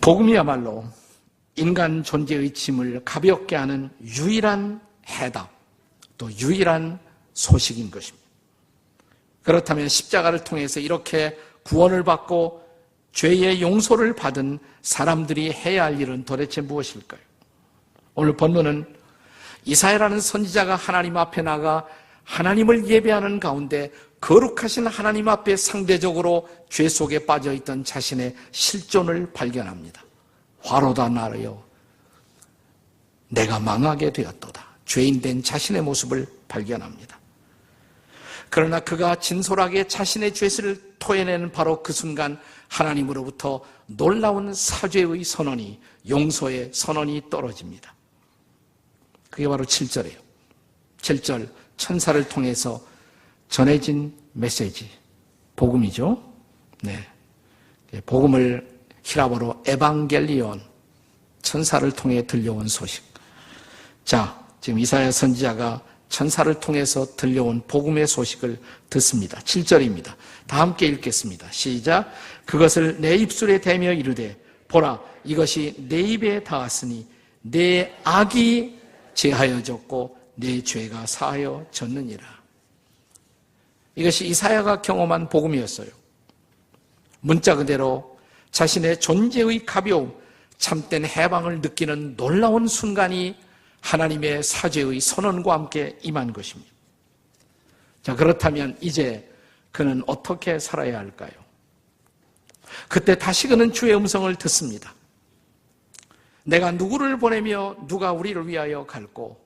복음이야말로 인간 존재의 짐을 가볍게 하는 유일한 해답, 또 유일한 소식인 것입니다. 그렇다면 십자가를 통해서 이렇게 구원을 받고 죄의 용서를 받은 사람들이 해야 할 일은 도대체 무엇일까요? 오늘 본문은 이사야라는 선지자가 하나님 앞에 나가 하나님을 예배하는 가운데 거룩하신 하나님 앞에 상대적으로 죄 속에 빠져있던 자신의 실존을 발견합니다. 화로다 나르여 내가 망하게 되었도다. 죄인된 자신의 모습을 발견합니다. 그러나 그가 진솔하게 자신의 죄를 토해내는 바로 그 순간 하나님으로부터 놀라운 사죄의 선언이, 용서의 선언이 떨어집니다. 그게 바로 7절이에요. 7절 천사를 통해서 전해진 메시지, 복음이죠. 네, 복음을 히라보로 에반겔리온, 천사를 통해 들려온 소식. 자, 지금 이사야 선지자가 천사를 통해서 들려온 복음의 소식을 듣습니다. 7절입니다. 다 함께 읽겠습니다. 시작. 그것을 내 입술에 대며 이르되 보라 이것이 내 입에 닿았으니 내 악이 제하여졌고 내 죄가 사하여졌느니라. 이것이 이사야가 경험한 복음이었어요. 문자 그대로 자신의 존재의 가벼움, 참된 해방을 느끼는 놀라운 순간이 하나님의 사죄의 선언과 함께 임한 것입니다. 자, 그렇다면 이제 그는 어떻게 살아야 할까요? 그때 다시 그는 주의 음성을 듣습니다. 내가 누구를 보내며 누가 우리를 위하여 갈고?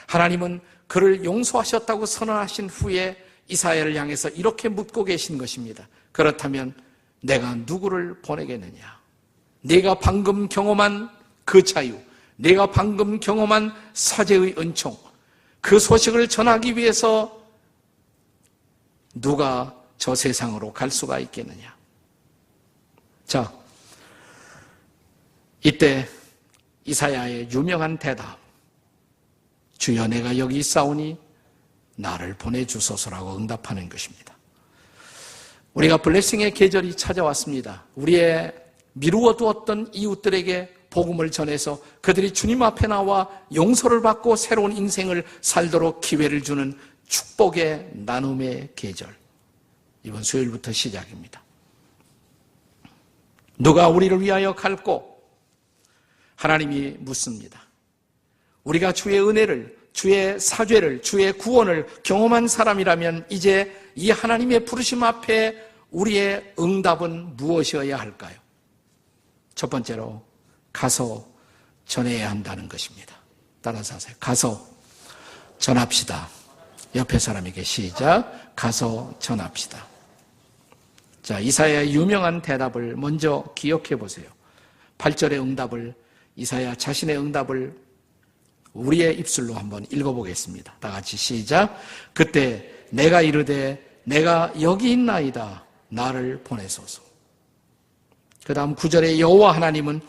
하나님은 그를 용서하셨다고 선언하신 후에 이사야를 향해서 이렇게 묻고 계신 것입니다. 그렇다면 내가 누구를 보내겠느냐? 네가 방금 경험한 그 자유, 내가 방금 경험한 사죄의 은총, 그 소식을 전하기 위해서 누가 저 세상으로 갈 수가 있겠느냐? 자, 이때 이사야의 유명한 대답, 주여 내가 여기 있사오니 나를 보내주소서라고 응답하는 것입니다. 우리가 블레싱의 계절이 찾아왔습니다. 우리의 미루어 두었던 이웃들에게 복음을 전해서 그들이 주님 앞에 나와 용서를 받고 새로운 인생을 살도록 기회를 주는 축복의 나눔의 계절. 이번 수요일부터 시작입니다. 누가 우리를 위하여 갈고? 하나님이 묻습니다. 우리가 주의 은혜를, 주의 사죄를, 주의 구원을 경험한 사람이라면 이제 이 하나님의 부르심 앞에 우리의 응답은 무엇이어야 할까요? 첫 번째로 가서 전해야 한다는 것입니다. 따라서 하세요. 가서 전합시다. 옆에 사람에게 시작. 가서 전합시다. 자, 이사야의 유명한 대답을 먼저 기억해 보세요. 8절의 응답을, 이사야 자신의 응답을 우리의 입술로 한번 읽어보겠습니다. 다 같이 시작. 그때 내가 이르되 내가 여기 있나이다. 나를 보내소서. 그 다음 9절의 여호와 하나님은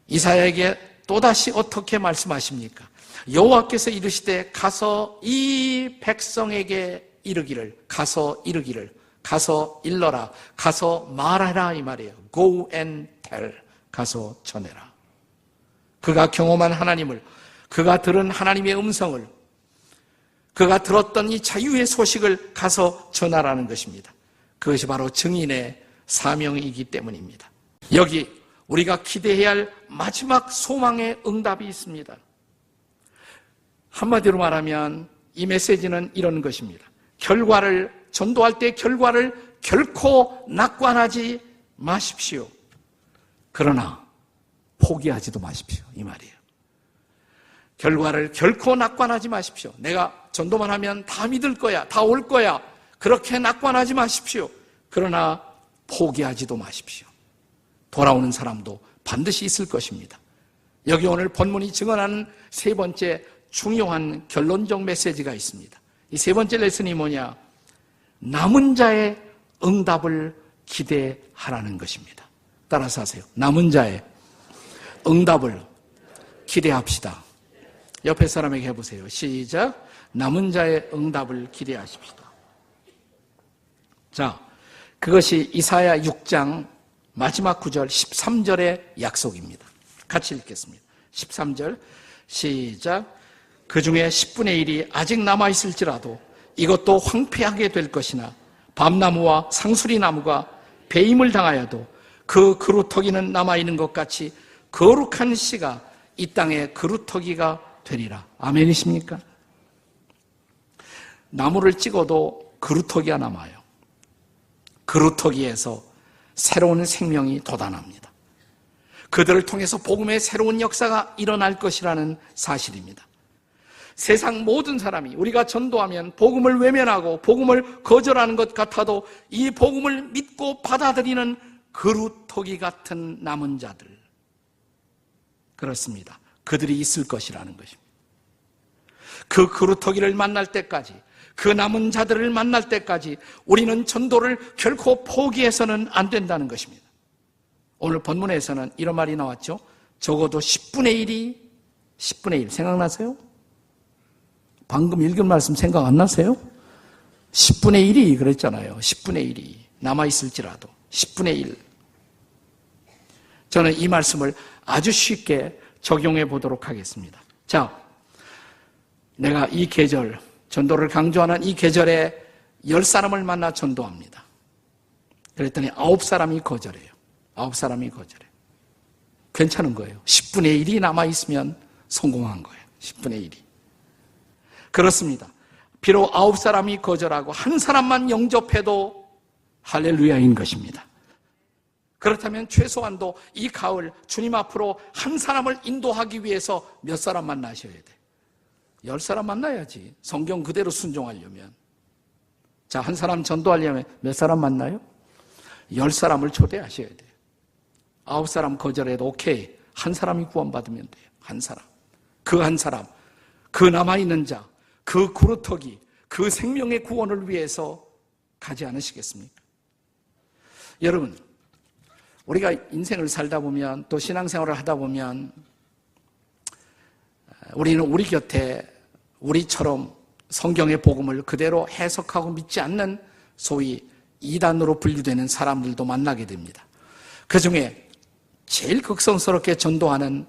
이사야에게 또다시 어떻게 말씀하십니까? 여호와께서 이르시되 가서 이 백성에게 이르기를, 가서 이르기를, 가서 일러라, 가서 말하라 이 말이에요. Go and tell. 가서 전해라. 그가 경험한 하나님을, 그가 들은 하나님의 음성을, 그가 들었던 이 자유의 소식을 가서 전하라는 것입니다. 그것이 바로 증인의 사명이기 때문입니다. 여기 우리가 기대해야 할 마지막 소망의 응답이 있습니다. 한마디로 말하면 이 메시지는 이런 것입니다. 전도할 때 결과를 결코 낙관하지 마십시오. 그러나 포기하지도 마십시오. 이 말이에요. 결과를 결코 낙관하지 마십시오. 내가 전도만 하면 다 믿을 거야, 다 올 거야. 그렇게 낙관하지 마십시오. 그러나 포기하지도 마십시오. 돌아오는 사람도 반드시 있을 것입니다. 여기 오늘 본문이 증언하는 세 번째 중요한 결론적 메시지가 있습니다. 이 세 번째 레슨이 뭐냐? 남은 자의 응답을 기대하라는 것입니다. 따라서 하세요. 남은 자의 응답을 기대합시다. 옆에 사람에게 해보세요. 시작. 남은 자의 응답을 기대하십시다. 자, 그것이 이사야 6장 마지막 구절 13절의 약속입니다. 같이 읽겠습니다. 13절 시작. 그 중에 10분의 1이 아직 남아있을지라도 이것도 황폐하게 될 것이나 밤나무와 상수리나무가 배임을 당하여도 그 그루터기는 남아있는 것 같이 거룩한 씨가 이 땅의 그루터기가 되리라. 아멘이십니까? 나무를 찍어도 그루터기가 남아요. 그루터기에서 새로운 생명이 돋아납니다. 그들을 통해서 복음의 새로운 역사가 일어날 것이라는 사실입니다. 세상 모든 사람이 우리가 전도하면 복음을 외면하고 복음을 거절하는 것 같아도 이 복음을 믿고 받아들이는 그루터기 같은 남은 자들, 그렇습니다. 그들이 있을 것이라는 것입니다. 그 그루터기를 만날 때까지, 그 남은 자들을 만날 때까지 우리는 전도를 결코 포기해서는 안 된다는 것입니다. 오늘 본문에서는 이런 말이 나왔죠. 적어도 10분의 1 생각나세요? 방금 읽은 말씀 생각 안 나세요? 10분의 1이 그랬잖아요. 10분의 1이 남아있을지라도 10분의 1. 저는 이 말씀을 아주 쉽게 적용해 보도록 하겠습니다. 자, 내가 이 계절, 전도를 강조하는 이 계절에 10사람을 만나 전도합니다. 그랬더니 9사람이 거절해요. 9사람이 거절해요. 괜찮은 거예요. 10분의 1이 남아있으면 성공한 거예요. 10분의 1이. 그렇습니다. 비록 9사람이 거절하고 한 사람만 영접해도 할렐루야인 것입니다. 그렇다면 최소한도 이 가을 주님 앞으로 한 사람을 인도하기 위해서 몇 사람 만나셔야 돼? 10사람 만나야지. 성경 그대로 순종하려면. 자, 한 사람 전도하려면 몇 사람 만나요? 10사람을 초대하셔야 돼요. 9사람 거절해도 오케이. 한 사람이 구원받으면 돼요. 한 사람. 그 한 사람. 그 남아있는 자. 그 그루터기. 그 생명의 구원을 위해서 가지 않으시겠습니까? 여러분, 우리가 인생을 살다 보면 또 신앙생활을 하다 보면 우리는 우리 곁에 우리처럼 성경의 복음을 그대로 해석하고 믿지 않는 소위 이단으로 분류되는 사람들도 만나게 됩니다. 그 중에 제일 극성스럽게 전도하는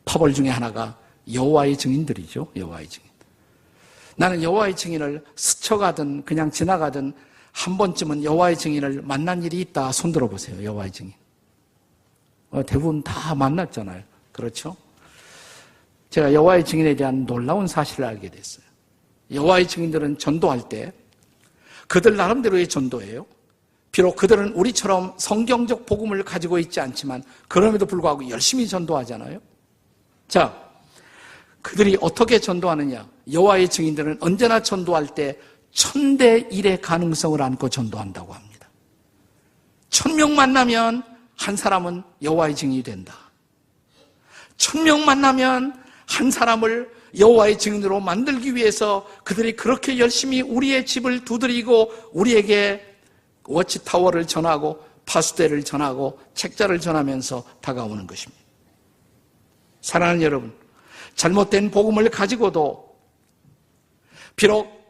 파벌 중에 하나가 여호와의 증인들이죠. 여호와의 증인. 나는 여호와의 증인을 스쳐가든 그냥 지나가든 한 번쯤은 여호와의 증인을 만난 일이 있다. 손들어 보세요. 여호와의 증인. 대부분 다 만났잖아요. 그렇죠? 제가 여호와의 증인에 대한 놀라운 사실을 알게 됐어요. 여호와의 증인들은 전도할 때 그들 나름대로의 전도예요. 비록 그들은 우리처럼 성경적 복음을 가지고 있지 않지만 그럼에도 불구하고 열심히 전도하잖아요. 자, 그들이 어떻게 전도하느냐? 여호와의 증인들은 언제나 전도할 때 1000대 1의 가능성을 안고 전도한다고 합니다. 1000명 만나면 한 사람은 여호와의 증인이 된다. 1000명 만나면 한 사람을 여호와의 증인으로 만들기 위해서 그들이 그렇게 열심히 우리의 집을 두드리고 우리에게 워치타워를 전하고 파수대를 전하고 책자를 전하면서 다가오는 것입니다. 사랑하는 여러분, 잘못된 복음을 가지고도 비록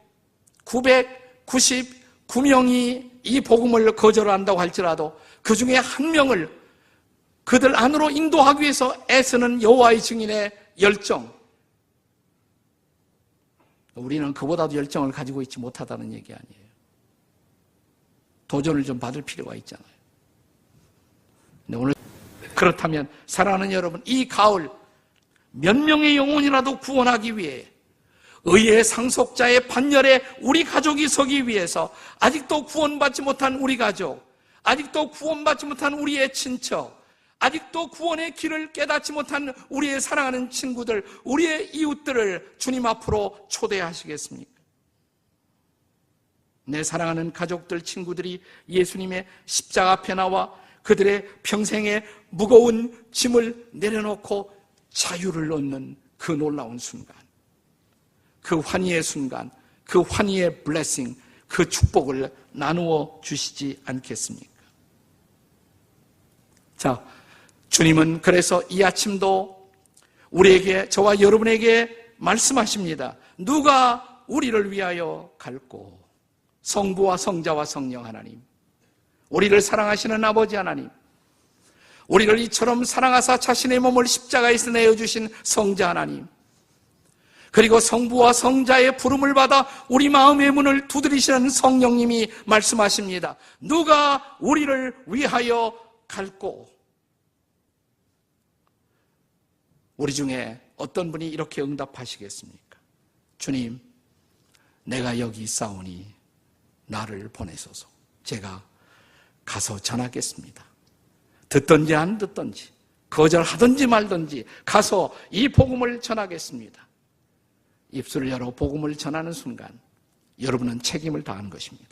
999명이 이 복음을 거절한다고 할지라도 그 중에 한 명을 그들 안으로 인도하기 위해서 애쓰는 여호와의 증인의 열정, 우리는 그보다도 열정을 가지고 있지 못하다는 얘기 아니에요. 도전을 좀 받을 필요가 있잖아요. 근데 오늘 그렇다면 사랑하는 여러분, 이 가을 몇 명의 영혼이라도 구원하기 위해 의의 상속자의 반열에 우리 가족이 서기 위해서 아직도 구원받지 못한 우리 가족, 아직도 구원받지 못한 우리의 친척, 아직도 구원의 길을 깨닫지 못한 우리의 사랑하는 친구들, 우리의 이웃들을 주님 앞으로 초대하시겠습니까? 내 사랑하는 가족들, 친구들이 예수님의 십자가 앞에 나와 그들의 평생의 무거운 짐을 내려놓고 자유를 얻는 그 놀라운 순간, 그 환희의 순간, 그 환희의 블레싱, 그 축복을 나누어 주시지 않겠습니까? 자, 주님은 그래서 이 아침도 우리에게, 저와 여러분에게 말씀하십니다. 누가 우리를 위하여 갈꼬? 성부와 성자와 성령 하나님, 우리를 사랑하시는 아버지 하나님, 우리를 이처럼 사랑하사 자신의 몸을 십자가에서 내어주신 성자 하나님, 그리고 성부와 성자의 부름을 받아 우리 마음의 문을 두드리시는 성령님이 말씀하십니다. 누가 우리를 위하여 갈꼬? 우리 중에 어떤 분이 이렇게 응답하시겠습니까? 주님, 내가 여기 있사오니 나를 보내소서. 제가 가서 전하겠습니다. 듣든지 안 듣든지, 거절하든지 말든지 가서 이 복음을 전하겠습니다. 입술을 열어 복음을 전하는 순간 여러분은 책임을 다한 것입니다.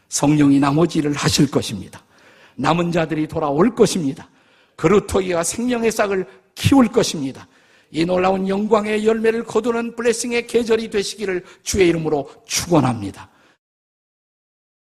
성령이 나머지 일을 하실 것입니다. 남은 자들이 돌아올 것입니다. 그루터기가 생명의 싹을 키울 것입니다. 이 놀라운 영광의 열매를 거두는 블레싱의 계절이 되시기를 주의 이름으로 축원합니다.